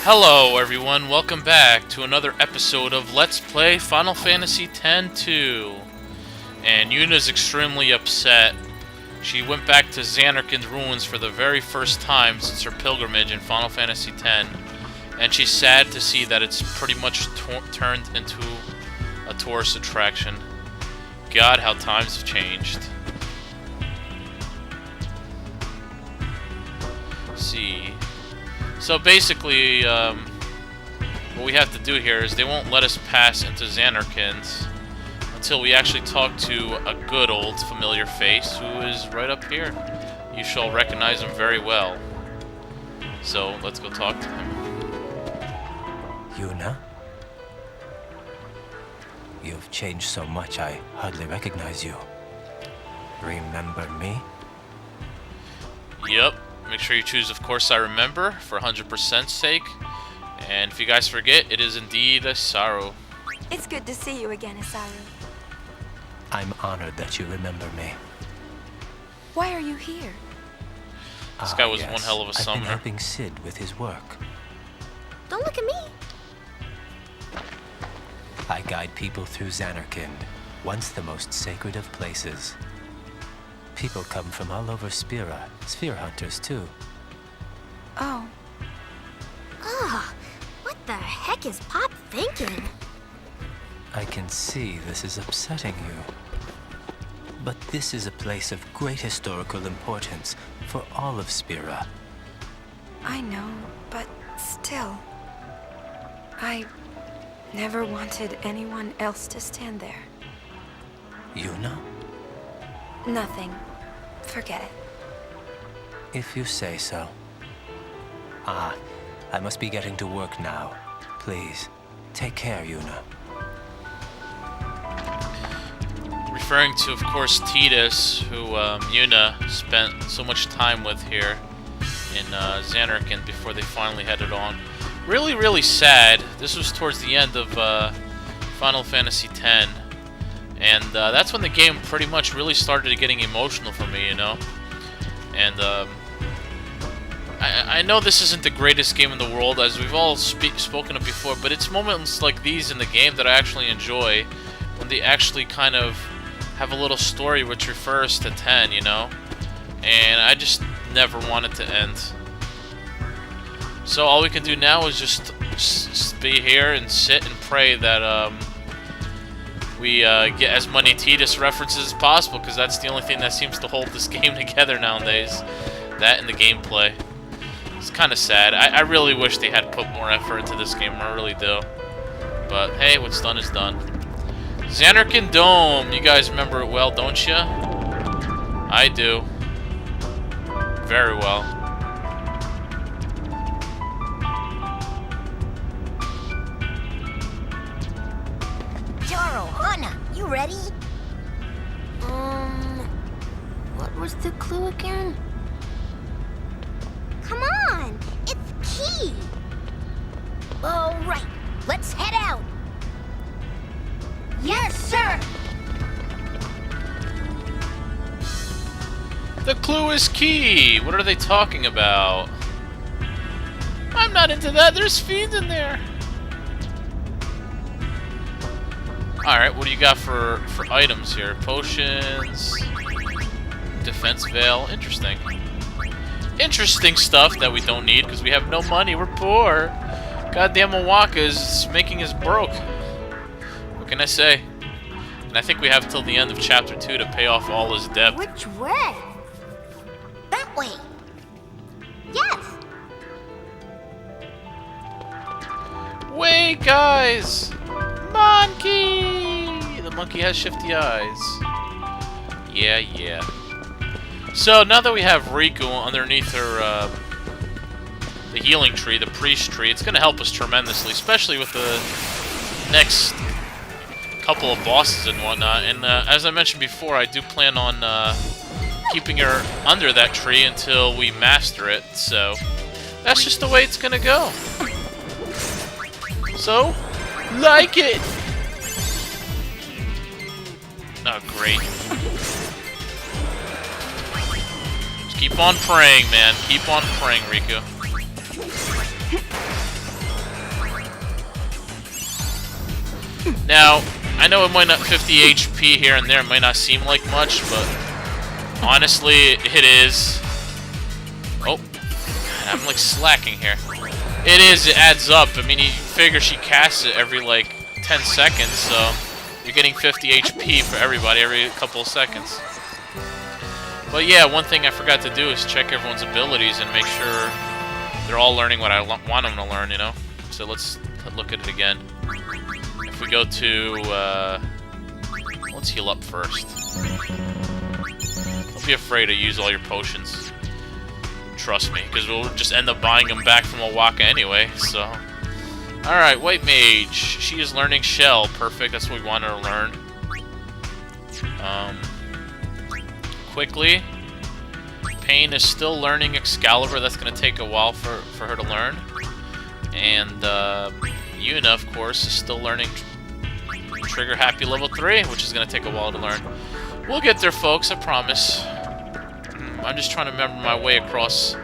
Hello everyone, welcome back to another episode of Let's Play Final Fantasy X-2. And Yuna's extremely upset. She went back to Zanarkand ruins for the very first time since her pilgrimage in Final Fantasy X. And she's sad to see that it's pretty much turned into a tourist attraction. God, how times have changed. Let's see. So basically, what we have to do here is they won't let us pass into Zanarkand until we actually talk to a good old familiar face who is right up here. You shall recognize him very well. So let's go talk to him. Yuna? You've changed so much I hardly recognize you. Remember me? Yep. Make sure you choose, of course, I remember, for 100%'s sake. And if you guys forget, it is indeed Isaru. It's good to see you again, Isaru. I'm honored that you remember me. Why are you here? This guy was one hell of a I've summoner. been helping Sid with his work. Don't look at me. I guide people through Zanarkand, once the most sacred of places. People come from all over Spira, sphere hunters too. Oh. Ugh, what the heck is Pop thinking? I can see this is upsetting you. But this is a place of great historical importance for all of Spira. I know, but still. I never wanted anyone else to stand there. Yuna? Nothing. Forget it. If you say so. I must be getting to work now. Please, take care, Yuna. Referring to, of course, Tidus, who Yuna spent so much time with here in Zanarkand before they finally headed on. Really, really sad. This was towards the end of Final Fantasy X. And that's when the game pretty much really started getting emotional for me, you know? And I know this isn't the greatest game in the world, as we've all spoken of before, but it's moments like these in the game that I actually enjoy, when they actually kind of have a little story which refers to 10, you know? And I just never want it to end. So all we can do now is just be here and sit and pray that we get as many Tidus references as possible, because that's the only thing that seems to hold this game together nowadays. That and the gameplay. It's kind of sad. I really wish they had put more effort into this game. I really do. But hey, what's done is done. Zanarkand Dome. You guys remember it well, don't you? I do. Very well. You ready? What was the clue again? Come on, it's key. All right, let's head out. Yes, sir. The clue is key. What are they talking about? I'm not into that. There's fiends in there. Alright, what do you got for items here? Potions, defense veil, interesting. Interesting stuff that we don't need because we have no money, we're poor. Goddamn Mawaka is making us broke. What can I say? And I think we have till the end of chapter 2 to pay off all his debt. Which way? That way. Yes. Wait, guys! Monkey! The monkey has shifty eyes. Yeah, yeah. So, now that we have Riku underneath her, the healing tree, the priest tree, it's gonna help us tremendously, especially with the next couple of bosses and whatnot. And, as I mentioned before, I do plan on, keeping her under that tree until we master it, so that's just the way it's gonna go. So, like it! Oh, great. Just keep on praying, man. Keep on praying, Riku. Now, I know it might not 50 HP here and there, it might not seem like much, but honestly, it is. Oh, God, I'm like slacking here. It is, it adds up. I mean, you figure she casts it every like 10 seconds, so you're getting 50 HP for everybody every couple of seconds. But yeah, one thing I forgot to do is check everyone's abilities and make sure they're all learning what I want them to learn, you know? So let's look at it again. If we go to, let's heal up first. Don't be afraid to use all your potions. Trust me, because we'll just end up buying them back from Owaka anyway, so. Alright, White Mage. She is learning Shell. Perfect, that's what we want her to learn. Quickly. Pain is still learning Excalibur. That's going to take a while for her to learn. And Yuna, of course, is still learning Trigger Happy level 3, which is going to take a while to learn. We'll get there, folks, I promise. I'm just trying to remember my way across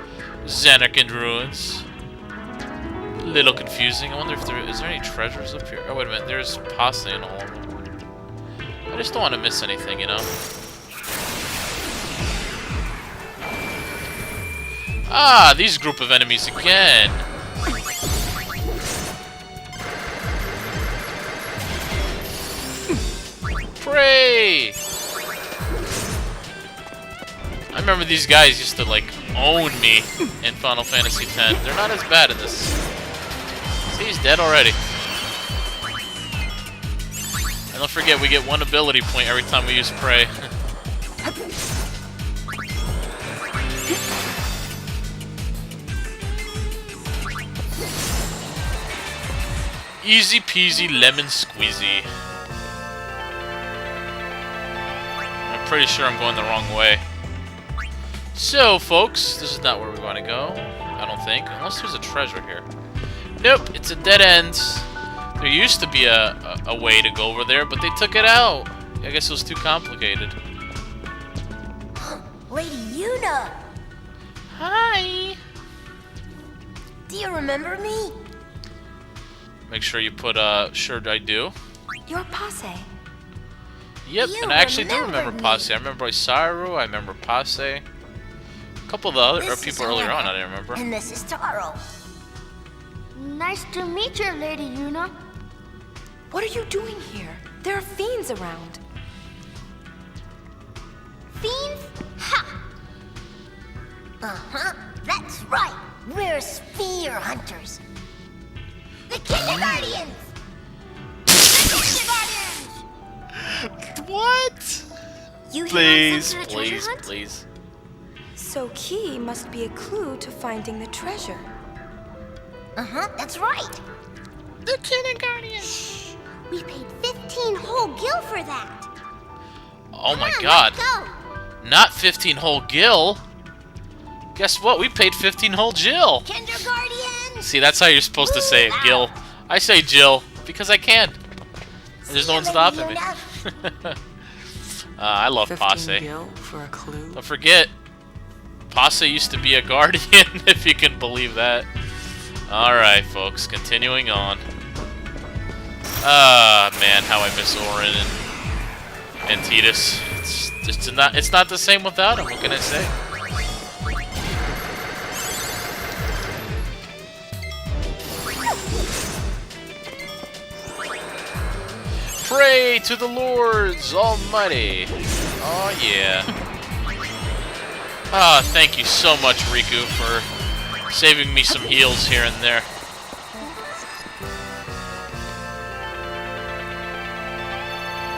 Zanarkand ruins. A little confusing. I wonder if is there any treasures up here? Oh, wait a minute. There's pasta in all of them. I just don't want to miss anything, you know? Ah, these group of enemies again. Pray! I remember these guys used to, like, own me in Final Fantasy X. They're not as bad in this. See, he's dead already. And don't forget, we get 1 ability point every time we use Pray. Easy peasy lemon squeezy. I'm pretty sure I'm going the wrong way. So, folks, this is not where we want to go. I don't think. Unless there's a treasure here. Nope, it's a dead end. There used to be a way to go over there, but they took it out. I guess it was too complicated. Lady Yuna! Hi! Do you remember me? Make sure you put, sure I do. Your posse. Yep, You and I actually do remember remember me. Posse. I remember Isaru, I remember Posse. A couple of the other This people is earlier on I Yuna, didn't remember. And this is Taro. Nice to meet you, Lady Yuna. What are you doing here? There are fiends around. Fiends? Ha! Uh-huh, that's right. We're sphere hunters. The Kindergardians! The Kindergardians! What? You here on Please, some sort of treasure please, hunt? please. So key must be a clue to finding the treasure. Uh-huh, that's right. The Kindergardians! We paid 15 whole gil for that. Oh my Come on, god. let's go. Not 15 whole gil. Guess what? We paid 15 whole Jill. Kindergardians! See, that's how you're supposed to say it, Gil. I say Jill because I can. There's no one stopping me. I love 15 Posse. gil for a clue. Don't forget, Posse used to be a guardian, if you can believe that. Alright, folks, continuing on. Ah, man, how I miss Orin and Tidus. It's not the same without him, what can I say? Pray to the Lords Almighty. Oh, yeah. Ah, thank you so much, Riku, for saving me some heals here and there.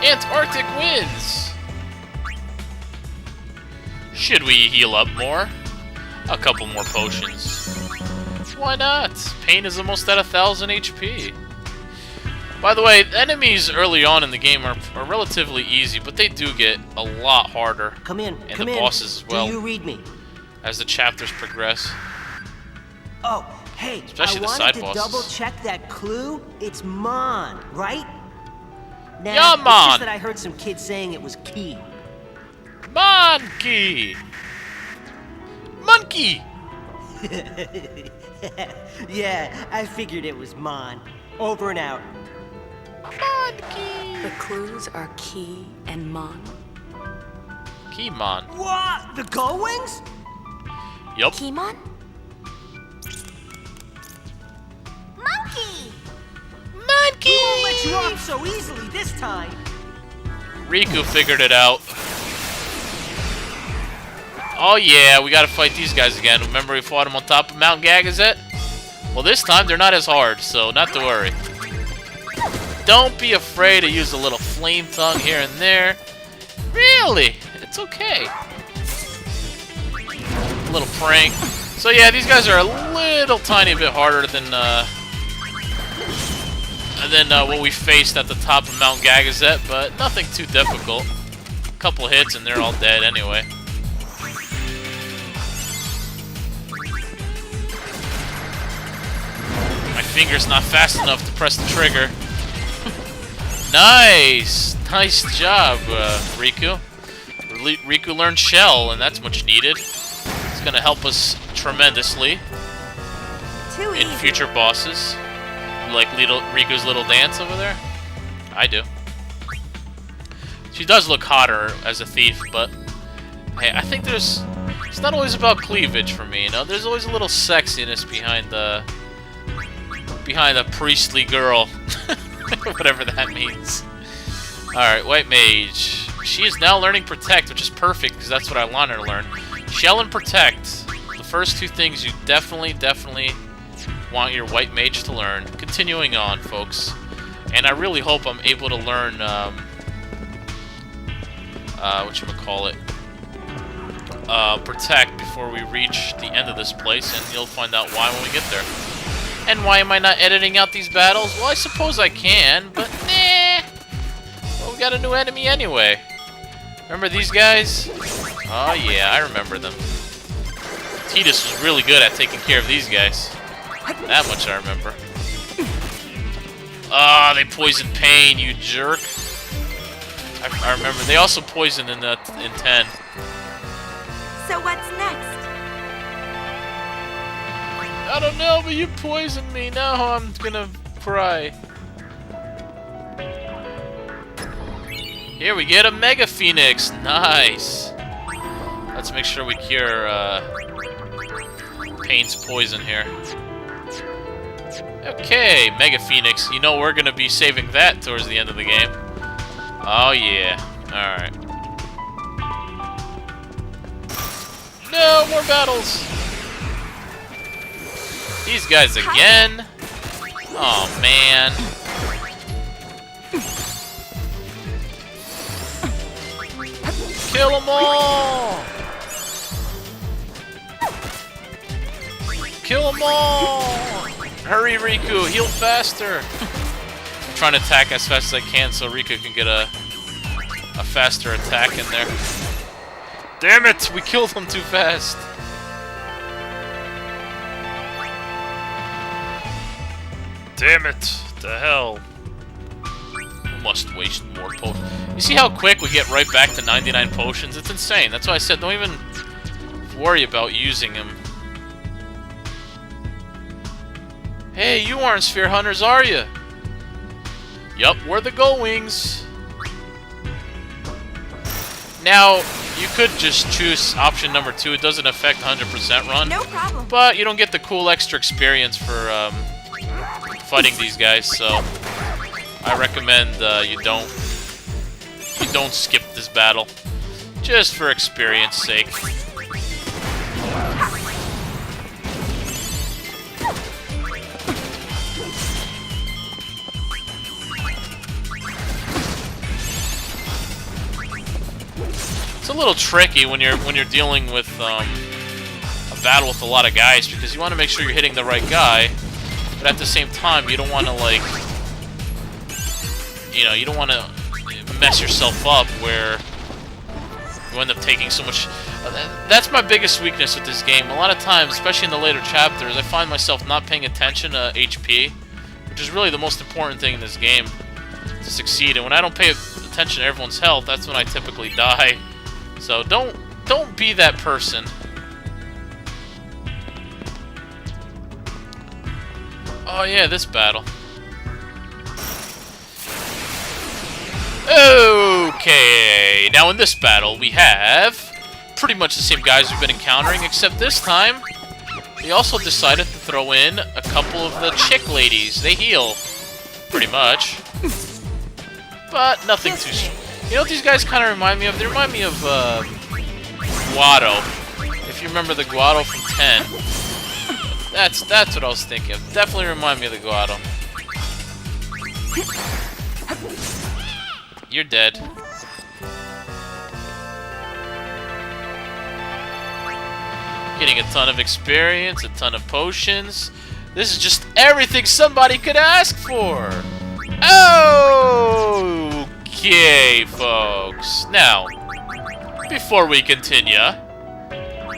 Antarctic wins! Should we heal up more? A couple more potions. Why not? Pain is almost at 1,000 HP. By the way, enemies early on in the game are relatively easy, but they do get a lot harder. Come in, And come the in. bosses as well. Do you read me? As the chapters progress. Oh, hey, Especially the I side wanted to bosses. double check that clue. It's Mon, right? Nah, Yeah, It's Mon. just that I heard some kids saying it was key. Monkey! Monkey! Yeah, I figured it was Mon. Over and out. Monkey! The clues are Key and Mon. Keymon. What? The Gull-Wings? Yup. Keymon? Monkey! Monkey! We won't let you off so easily this time. Riku figured it out. Oh yeah, we gotta fight these guys again. Remember we fought them on top of Mount Gagazet? Well, this time they're not as hard, so not to worry. Don't be afraid to use a little flame tongue here and there. Really, it's okay. A little prank. So yeah, these guys are a little tiny bit harder than what we faced at the top of Mount Gagazet, but nothing too difficult. A couple hits and they're all dead anyway. My finger's not fast enough to press the trigger. Nice! Nice job, Riku. Riku learned Shell, and that's much needed. It's gonna help us tremendously in future bosses. You like Riku's little dance over there? I do. She does look hotter as a thief, but hey, I think it's not always about cleavage for me, you know? There's always a little sexiness behind the priestly girl. Whatever that means. Alright, White Mage. She is now learning Protect, which is perfect, because that's what I want her to learn. Shell and Protect. The first two things you definitely want your White Mage to learn. Continuing on, folks. And I really hope I'm able to learn, whatchamacallit, Protect before we reach the end of this place, and you'll find out why when we get there. And why am I not editing out these battles? Well, I suppose I can, but nah. Well, we got a new enemy anyway. Remember these guys? Oh yeah, I remember them. Tidus was really good at taking care of these guys. That much I remember. Ah, they poisoned Pain, you jerk. I remember. They also poisoned in 10. So what's next? I don't know, but you poisoned me. Now I'm gonna cry. Here we get a Mega Phoenix. Nice. Let's make sure we cure Pain's poison here. Okay, Mega Phoenix. You know we're gonna be saving that towards the end of the game. Oh yeah. Alright. No, more battles! These guys again? Oh man. Kill them all! Kill them all! Hurry, Riku, heal faster! I'm trying to attack as fast as I can so Riku can get a faster attack in there. Damn it! We killed them too fast! Damn it! The hell! Must waste more potions. You see how quick we get right back to 99 potions? It's insane. That's why I said don't even worry about using them. Hey, you aren't Sphere Hunters, are you? Yup, we're the Gull-Wings. Now, you could just choose option number 2. It doesn't affect 100% run. No problem. But you don't get the cool extra experience for fighting these guys, so I recommend you don't skip this battle, just for experience sake. It's a little tricky when you're dealing with a battle with a lot of guys, because you want to make sure you're hitting the right guy, but at the same time you don't want to you don't want to mess yourself up where you end up taking so much. That's my biggest weakness with this game. A lot of times, especially in the later chapters, I find myself not paying attention to HP, which is really the most important thing in this game to succeed. And when I don't pay attention to everyone's health, that's when I typically die. So don't be that person. Oh yeah, this battle. Okay, now in this battle we have pretty much the same guys we've been encountering, except this time we also decided to throw in a couple of the chick ladies. They heal, pretty much, but nothing too strong. You know what these guys kind of remind me of? They remind me of Guado. If you remember the Guado from 10, that's what I was thinking of. Definitely remind me of the Guado. You're dead. Getting a ton of experience, a ton of potions. This is just everything somebody could ask for. Okay, folks. Now, before we continue,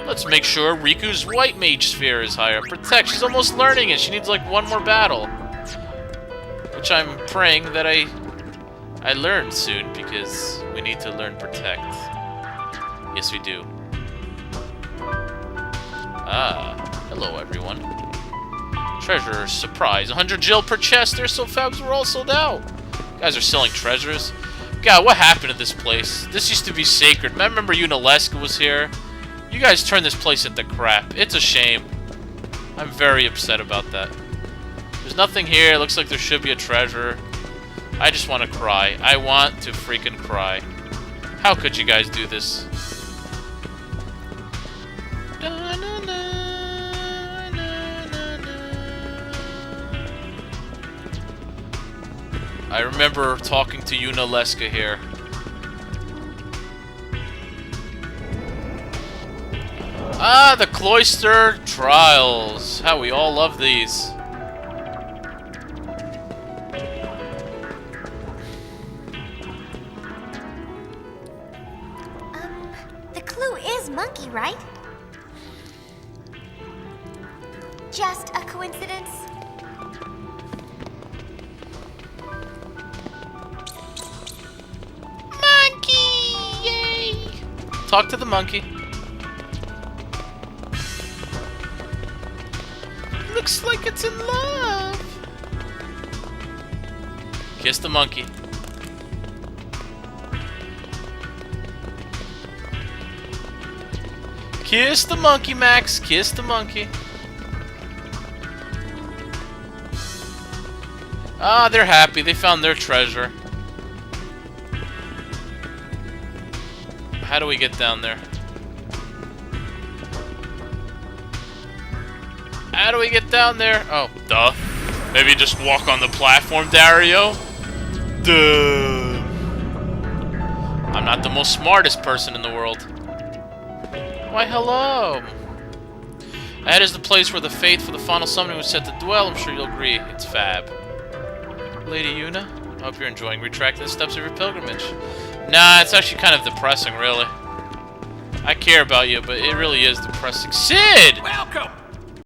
let's make sure Riku's White Mage Sphere is higher. Protect. She's almost learning it. She needs like one more battle. Which I'm praying that I learn soon, because we need to learn Protect. Yes, we do. Ah, hello everyone. Treasure surprise. 100 gil per chest. They're so fabs, we're all sold out. You guys are selling treasures. God, what happened to this place? This used to be sacred. I remember Yuna was here. You guys turned this place into crap. It's a shame. I'm very upset about that. There's nothing here. It looks like there should be a treasure. I just want to cry. I want to freaking cry. How could you guys do this? I remember talking to Yuna here. Ah, the Cloister Trials. How we all love these. The clue is monkey, right? Just a coincidence? Talk to the monkey. Looks like it's in love. Kiss the monkey. Kiss the monkey, Max. Kiss the monkey. Ah, they're happy. They found their treasure. How do we get down there? How do we get down there? Oh, duh. Maybe just walk on the platform, Dario? Duh. I'm not the most smartest person in the world. Why, hello. Ahead is the place where the faith for the final summoning was set to dwell. I'm sure you'll agree. It's fab. Lady Yuna, I hope you're enjoying retracting the steps of your pilgrimage. Nah, it's actually kind of depressing, really. I care about you, but it really is depressing. Sid! Welcome!